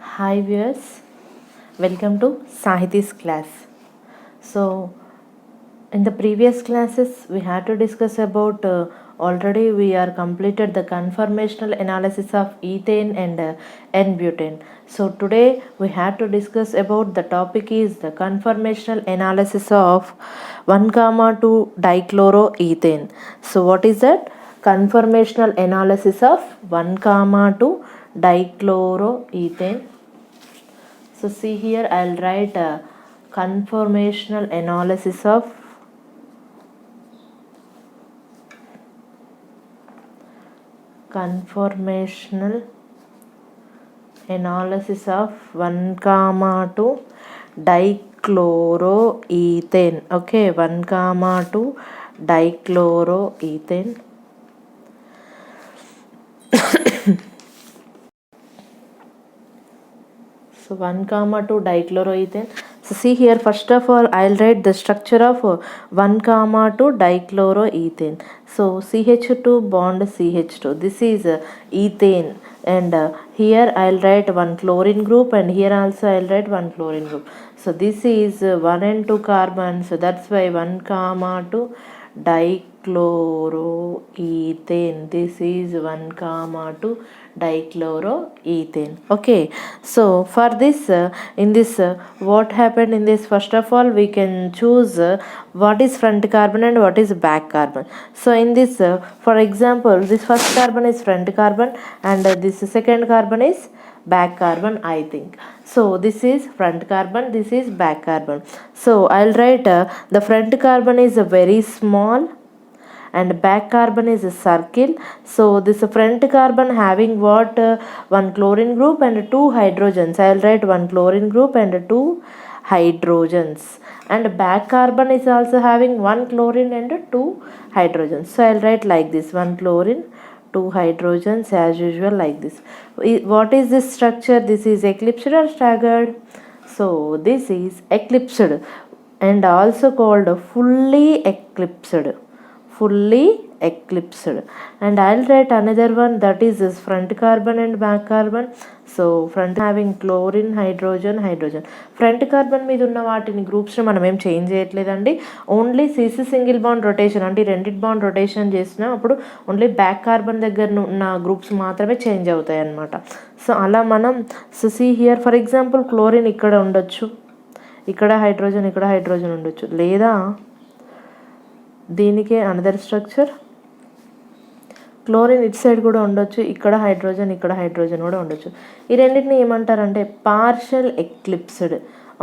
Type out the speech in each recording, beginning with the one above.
Hi viewers, welcome to Sahiti's class. So in the previous classes we had to discuss about already we are completed the conformational analysis of ethane and N-butane. So today we had to discuss about the topic is the conformational analysis of 1,2 dichloroethane. So what is that? Conformational analysis of 1,2 dichloroethane. So see here I'll write a conformational analysis of 1,2 dichloroethane. Okay, 1,2 dichloroethane. So 1,2 dichloroethane. So see here, first of all I'll write the structure of 1,2 dichloroethane. So CH2 bond CH2, this is ethane, and here I'll write one chlorine group, and here also I'll write one chlorine group. So this is 1 and 2 carbon, so that's why 1,2 dichloroethane. This is 1,2 dichloroethane. Okay, so for this in this what happened in this, first of all we can choose what is front carbon and what is back carbon. So in this for example, this first carbon is front carbon and this second carbon is back carbon, I think. So this is front carbon, this is back carbon. So I'll write the front carbon is a very small and back carbon is a circle. So this front carbon having what, one chlorine group and two hydrogens. I will write one chlorine group and two hydrogens, and back carbon is also having one chlorine and two hydrogens. So I will write like this, one chlorine, two hydrogens, as usual, like this. What is this structure? This is eclipsed or staggered? So this is eclipsed and also called fully eclipsed, fully eclipsed. And I'll write another one, that is this front carbon and back carbon. So front having chlorine, hydrogen, hydrogen. Front carbon మీద ఉన్న వాటిని గ్రూప్స్ని మనం ఏం change చేయట్లేదండి. Only CC single bond rotation అంటే ఈ రెండింటి bond rotation చేసిన అప్పుడు ఓన్లీ బ్యాక్ కార్బన్ దగ్గర ఉన్న గ్రూప్స్ మాత్రమే చేంజ్ అవుతాయి అన్నమాట. సో అలా మనం see here for example chlorine ఇక్కడ ఉండొచ్చు, ఇక్కడ హైడ్రోజన్, ఇక్కడ హైడ్రోజన్ ఉండొచ్చు, లేదా దీనికే అనదర్ స్ట్రక్చర్ క్లోరిన్ ఇటు సైడ్ కూడా ఉండొచ్చు, ఇక్కడ హైడ్రోజన్, ఇక్కడ హైడ్రోజన్ కూడా ఉండొచ్చు. ఈ రెండింటిని ఏమంటారంటే partial eclipsed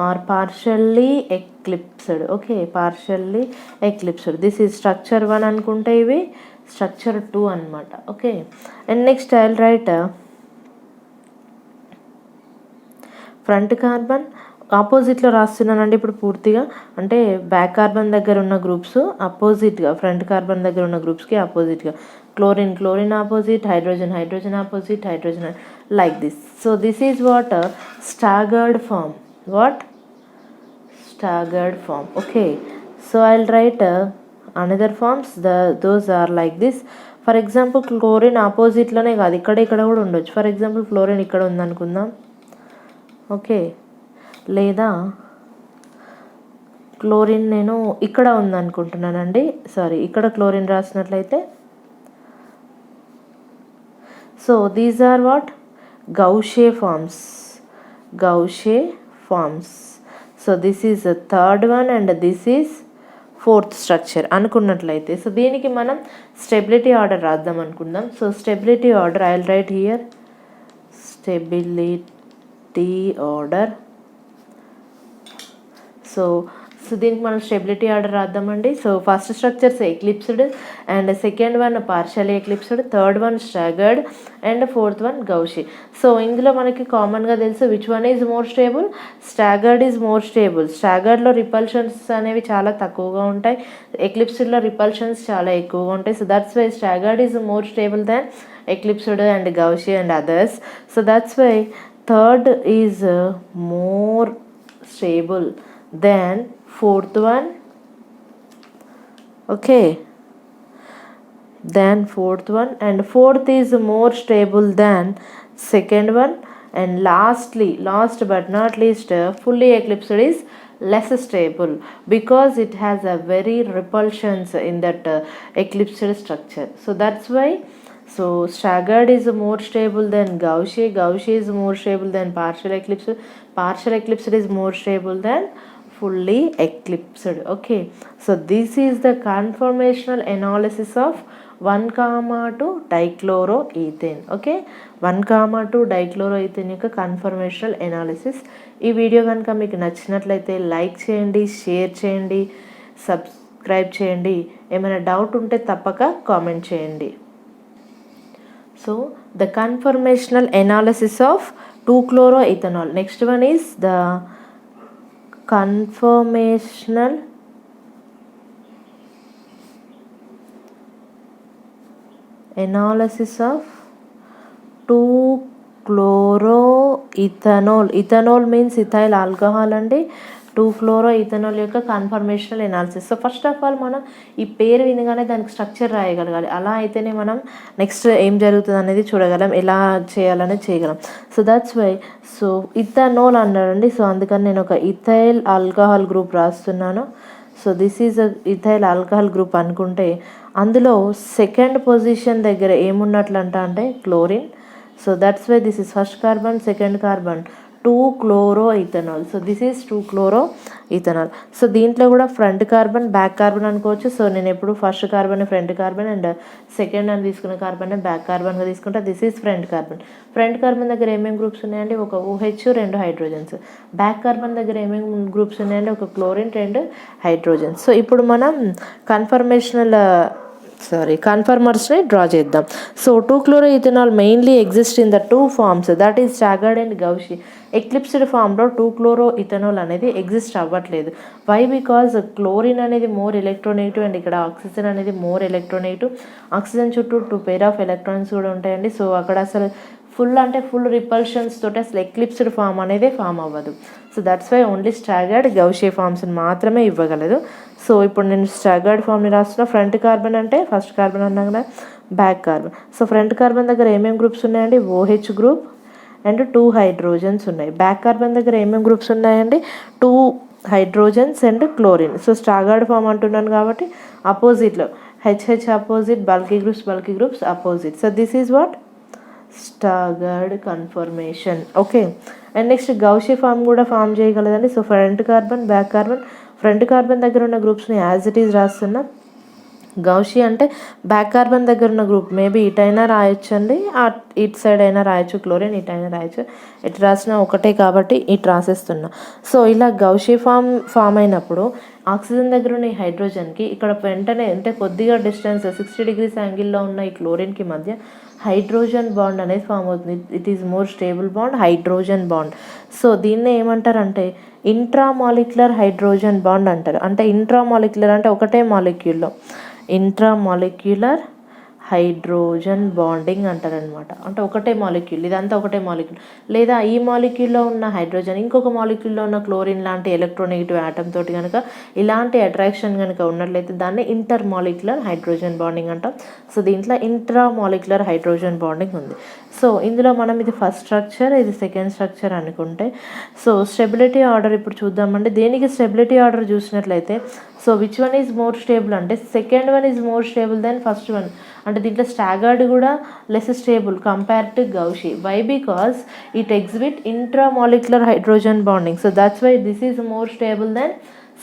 or partially eclipsed. Okay, partially eclipsed. This is structure 1 అనుకుంటే ఇవి స్ట్రక్చర్ 2 అనమాట. Okay, and next I will write front carbon ఆపోజిట్లో రాస్తున్నానండి ఇప్పుడు పూర్తిగా, అంటే బ్యాక్ కార్బన్ దగ్గర ఉన్న గ్రూప్స్ అపోజిట్గా, ఫ్రంట్ కార్బన్ దగ్గర ఉన్న గ్రూప్స్కి అపోజిట్గా chlorine, chlorine opposite, hydrogen, hydrogen opposite, hydrogen, like this. So this is what staggered form. What? Staggered form. Okay, so I will write another forms, those are like this. For example chlorine ఆపోజిట్లోనే కాదు, ఇక్కడ ఇక్కడ కూడా ఉండొచ్చు. For example chlorine ఇక్కడ ఉందనుకుందాం. Okay, లేదా chlorine నేను ఇక్కడ ఉందనుకుంటున్నానండి, సారీ ఇక్కడ క్లోరిన్ రాసినట్లయితే. So these are what? Gauche forms. Gauche forms. So this is third one and this is fourth structure అనుకున్నట్లయితే. సో దీనికి మనం స్టెబిలిటీ ఆర్డర్ రాద్దాం అనుకుందాం. So stability order I will write here, stability order. So దీనికి మనం stability order రాద్దామండి. So first structures eclipsed and second one partial eclipsed, third one staggered and fourth one gauche. So ఇందులో మనకి కామన్గా తెలుసు which one is more stable. Staggered is more stable. స్టాగర్డ్లో repulsions అనేవి చాలా తక్కువగా ఉంటాయి, ఎక్లిప్స్డ్లో రిపల్షన్స్ చాలా ఎక్కువగా ఉంటాయి. So that's why staggered is more stable than eclipsed and gauche and others. So that's why third is more stable than fourth one. Okay, then fourth one, and fourth is more stable than second one, And last but not least, fully eclipsed is less stable because it has a very repulsions in that eclipsed structure. So that's why, so staggered is more stable than Gaussian. Gaussian is more stable than partial eclipsed. Partial eclipsed is more stable than fully eclipsed. Okay, so this is the conformational analysis of 1,2 dichloroethane. Okay, 1,2 డైక్లోరోఈథేన్ యొక్క conformational analysis. ఈ video కనుక మీకు నచ్చినట్లయితే like చేయండి, share చేయండి, subscribe చేయండి. ఏమైనా doubt ఉంటే తప్పక కామెంట్ చేయండి. So the conformational analysis of 2-chloroethanol. Next one is the conformational analysis of 2-chloroethanol. Ethanol means ethyl alcohol అండి. 2-chloroethanol యొక్క conformational analysis. So first of all మనం ఈ పేరు వినగానే దానికి స్ట్రక్చర్ రాయగలగాలి. అలా అయితేనే మనం నెక్స్ట్ ఏం జరుగుతుంది అనేది చూడగలం, ఎలా చేయాలనేది చేయగలం. So that's why, so ethanol అన్నాడండి. సో అందుకని నేను ఒక ఇథైల్ ఆల్కహాల్ గ్రూప్ రాస్తున్నాను. So this is a ethyl alcohol group అనుకుంటే అందులో సెకండ్ పొజిషన్ దగ్గర ఏమున్నట్లంట అంటే chlorine. So that's why this is first carbon, second carbon, 2-chloroethanol. So this is 2-chloroethanol. So దీంట్లో కూడా ఫ్రంట్ కార్బన్, బ్యాక్ కార్బన్ అనుకోవచ్చు. So నేను ఎప్పుడు first carbon front carbon and second అని తీసుకున్న కార్బన్ బ్యాక్ కార్బన్గా తీసుకుంటా. This is front carbon. Front carbon దగ్గర ఏమేమి గ్రూప్స్ ఉన్నాయండి? ఒక OH, 2 హైడ్రోజన్స్. బ్యాక్ కార్బన్ దగ్గర ఏమేమి గ్రూప్స్ ఉన్నాయండి? ఒక క్లోరిన్, 2 హైడ్రోజన్స్. సో ఇప్పుడు మనం కన్ఫర్మర్స్ని డ్రా చేద్దాం. So 2-chloroethanol mainly exist in the 2 forms, that is staggered and gauche. Eclipsed ఫామ్లో 2-chloroethanol అనేది ఎగ్జిస్ట్ అవ్వట్లేదు. వై? బికాజ్ క్లోరిన్ అనేది మోర్ ఎలక్ట్రోనెగటివ్ అండ్ ఇక్కడ ఆక్సిజన్ అనేది మోర్ ఎలక్ట్రోనెగటివ్. ఆక్సిజన్ చుట్టూ 2 పేర్ ఆఫ్ ఎలక్ట్రాన్స్ కూడా ఉంటాయండి. సో అక్కడ అసలు ఫుల్ రిపల్షన్స్ తోటి అసలు ఎక్లిప్స్డ్ ఫామ్ అనేది ఫామ్ అవ్వదు. So that's why only staggered గౌషియా ఫామ్స్ని మాత్రమే ఇవ్వగలదు. సో ఇప్పుడు నేను స్టాగర్డ్ ఫామ్ని రాస్తున్నా. ఫ్రంట్ కార్బన్ అంటే ఫస్ట్ కార్బన్ అన్నా కదా, back carbon. So front carbon దగ్గర ఏమేమి గ్రూప్స్ ఉన్నాయండి? OH గ్రూప్ అండ్ 2 హైడ్రోజన్స్ ఉన్నాయి. బ్యాక్ కార్బన్ దగ్గర ఏమేమి గ్రూప్స్ ఉన్నాయండి? 2 hydrogens and chlorine. So staggered form అంటున్నాను కాబట్టి అపోజిట్లో HH opposite, bulky groups opposite. So this is what staggered conformation. Okay, and next gauche form కూడా ఫామ్ చేయగలదండి. So front carbon, back carbon. Front carbon దగ్గర ఉన్న గ్రూప్స్ని as it is రాస్తున్నా. గౌషి అంటే back carbon దగ్గర ఉన్న గ్రూప్ మేబీ ఇటైనా రాయొచ్చండి, ఇటు side అయినా రాయొచ్చు, క్లోరిన్ ఇటైనా రాయొచ్చు. ఇటు రాసిన ఒకటే కాబట్టి ఇటు రాసేస్తున్నా. సో ఇలా గౌషి ఫామ్ అయినప్పుడు ఆక్సిజన్ దగ్గర ఉన్న ఈ హైడ్రోజన్కి ఇక్కడ వెంటనే అంటే కొద్దిగా డిస్టెన్స్ 60 degrees యాంగిల్లో ఉన్న ఈ క్లోరిన్కి మధ్య హైడ్రోజన్ బాండ్ అనేది ఫామ్ అవుతుంది. It is more stable bond, hydrogen bond. So దీన్నే ఏమంటారంటే ఇంట్రామాలిక్యులర్ హైడ్రోజన్ బాండ్ అంటారు. అంటే ఇంట్రామాలిక్యులర్ అంటే ఒకటే మాలిక్యూల్లో ఇంట్రామాలిక్యులర్ హైడ్రోజన్ బాండింగ్ అంటారనమాట. అంటే ఒకటే మాలిక్యూల్, ఇదంతా ఒకటే మాలిక్యూల్. లేదా ఈ మాలిక్యూల్లో ఉన్న హైడ్రోజన్ ఇంకొక మాలిక్యూల్లో ఉన్న క్లోరిన్ లాంటి ఎలక్ట్రోనెగటివ్ ఆటమ్ తోటి కనుక ఇలాంటి అట్రాక్షన్ కనుక ఉన్నట్లయితే దాన్ని ఇంటర్మాలిక్యులర్ హైడ్రోజన్ బాండింగ్ అంటాం. సో దీంట్లో ఇంట్రామాలిక్యులర్ హైడ్రోజన్ బాండింగ్ ఉంది. సో ఇందులో మనం ఇది ఫస్ట్ స్ట్రక్చర్, ఇది సెకండ్ స్ట్రక్చర్ అనుకుంటే, సో స్టెబిలిటీ ఆర్డర్ ఇప్పుడు చూద్దామండి. దేనికి స్టెబిలిటీ ఆర్డర్ చూసినట్లయితే, so which one is more stable అంటే second one is more stable than first one. అంటే దీంట్లో స్టాగర్డ్ కూడా less stable compare to gauche. Why? Because it exhibit intramolecular hydrogen bonding. So that's why this is more stable then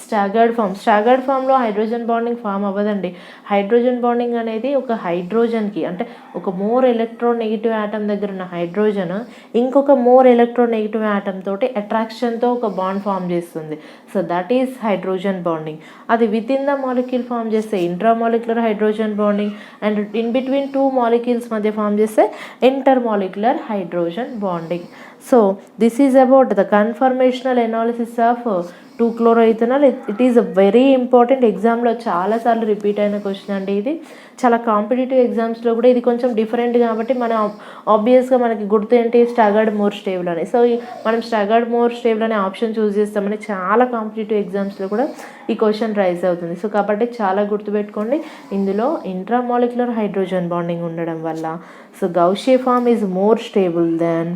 staggered form. Staggered ఫామ్లో hydrogen bonding form అవ్వదండి. Hydrogen bonding అనేది ఒక హైడ్రోజన్కి అంటే ఒక more electronegative atom దగ్గర ఉన్న hydrogen ఇంకొక more electronegative atom తోటి అట్రాక్షన్తో ఒక బాండ్ ఫామ్ చేస్తుంది. So that is hydrogen bonding. అది within the molecule form చేస్తే intramolecular hydrogen bonding, and in between 2 molecules మధ్య ఫామ్ చేస్తే intermolecular hydrogen bonding. So this is about the conformational analysis of 2-chloroethanol. It is a very important. ఎగ్జామ్లో చాలాసార్లు repeat అయిన question అండి ఇది. చాలా competitive ఎగ్జామ్స్లో కూడా ఇది కొంచెం డిఫరెంట్ కాబట్టి మనం ఆబ్వియస్గా మనకి గుర్తు ఏంటి? స్టాగర్డ్ మోర్ స్టేబుల్ అని. సో మనం స్టాగర్డ్ మోర్ స్టేబుల్ అనే ఆప్షన్ చూస్ చేస్తామని చాలా కాంపిటేటివ్ ఎగ్జామ్స్లో కూడా ఈ క్వశ్చన్ రైజ్ అవుతుంది. సో కాబట్టి చాలా గుర్తుపెట్టుకోండి, ఇందులో ఇంట్రామాలిక్యులర్ హైడ్రోజన్ బాండింగ్ ఉండడం వల్ల so gauche form is more stable than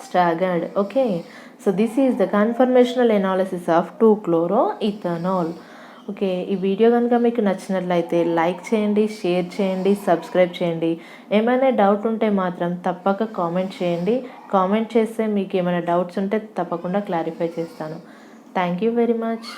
staggered. Okay, so this is the conformational analysis of 2-chloroethanol. Okay, ఈ వీడియో కనుక మీకు నచ్చినట్లయితే లైక్ చేయండి, షేర్ చేయండి, సబ్స్క్రైబ్ చేయండి. ఏమైనా డౌట్ ఉంటే మాత్రం తప్పక కామెంట్ చేయండి. కామెంట్ చేస్తే మీకు ఏమైనా డౌట్స్ ఉంటే తప్పకుండా క్లారిఫై చేస్తాను. Thank you very much.